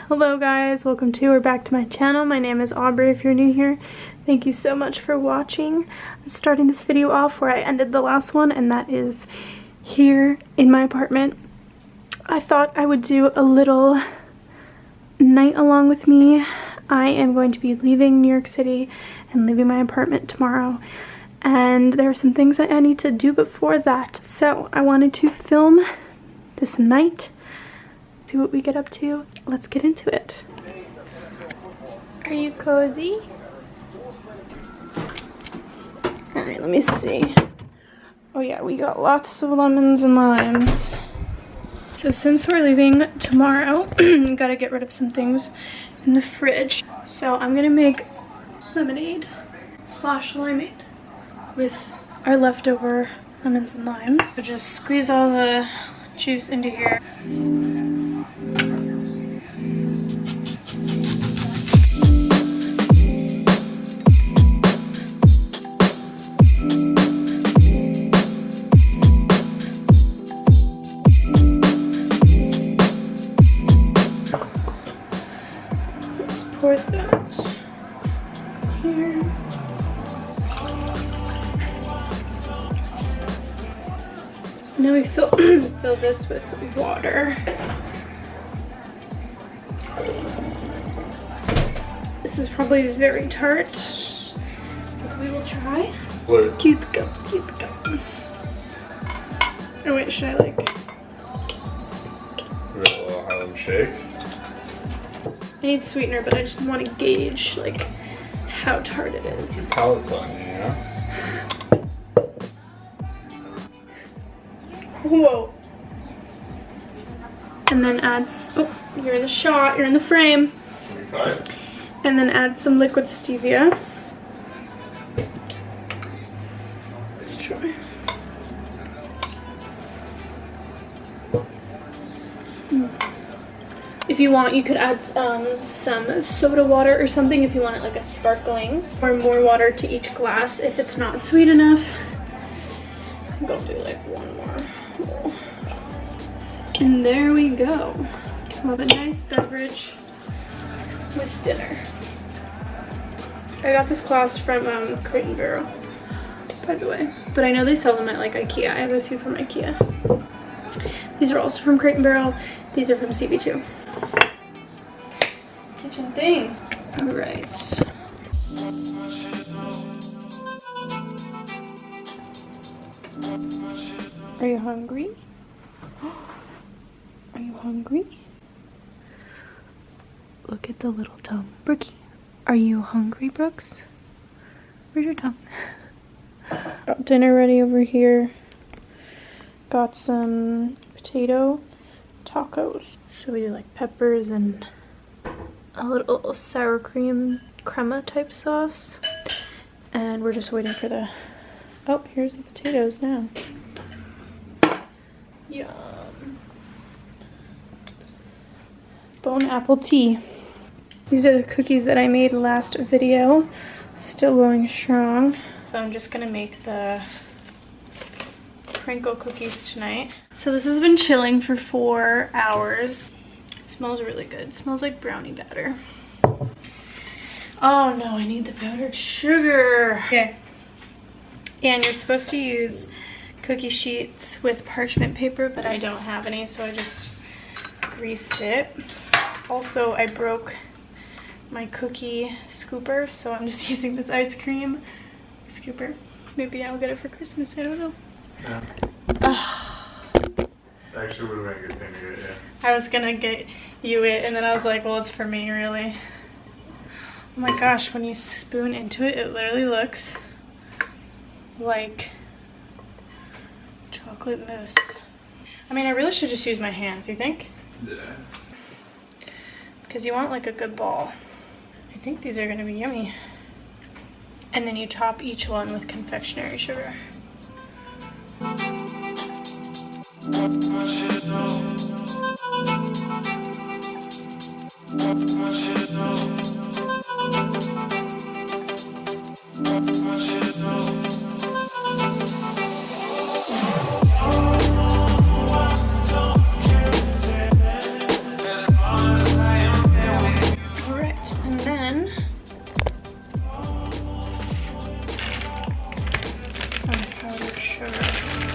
Hello guys, welcome to or back to my channel. My name is Aubrey if you're new here. Thank you so much for watching. I'm starting this video off where I ended the last one, and that is here in my apartment. I thought I would do a little night along with me. I am going to be leaving New York City and leaving my apartment tomorrow, and there are some things that I need to do before that. So I wanted to film this night, see what we get up to. Let's get into it. Are you cozy? Alright, let me see. Oh yeah, we got lots of lemons and limes. So since we're leaving tomorrow, gotta get rid of some things in the fridge. So I'm gonna make lemonade / limeade with our leftover lemons and limes. So just squeeze all the juice into here. Let's pour that here. Now we fill this with water. This is probably very tart, but we will try. What? Cute cup, cute cup. Oh wait, should I like? A little Harlem Shake. I need sweetener, but I just want to gauge like how tart it is. Your palate's on you, you know? Whoa. And then add, oh, you're in the shot, you're in the frame. Okay. And then add some liquid stevia. Let's try. If you want, you could add some soda water or something if you want it like a sparkling. Or more water to each glass if it's not sweet enough. I'm gonna do like one more. And there we go. We'll have a nice beverage with dinner. I got this glass from Crate & Barrel, by the way. But I know they sell them at like IKEA. I have a few from IKEA. These are also from Crate & Barrel. These are from CB2. Kitchen things. All right. Are you hungry? Are you hungry? Look at the little tongue. Brookie, are you hungry, Brooks? Where's your tongue? Got dinner ready over here. Got some potato tacos. So we do like peppers and a little sour cream crema type sauce. And we're just waiting for the, oh, here's the potatoes now. Yum. Bone apple tea. These are the cookies that I made last video. Still going strong. So I'm just gonna make the crinkle cookies tonight. So this has been chilling for 4 hours. It smells really good. It smells like brownie batter. Oh no, I need the powdered sugar. Okay. And you're supposed to use cookie sheets with parchment paper, but I don't have any, so I just greased it. Also, I broke my cookie scooper, so I'm just using this ice cream scooper. Maybe I'll get it for Christmas, I don't know. Yeah. Actually would have been a good thing to get, yeah. I was gonna get you it, and then I was like, well, it's for me, really. Oh my gosh, when you spoon into it, it literally looks like chocolate mousse. I mean, I really should just use my hands, you think? Yeah. Because you want like a good ball. I think these are gonna be yummy. And then you top each one with confectionery sugar. sugar.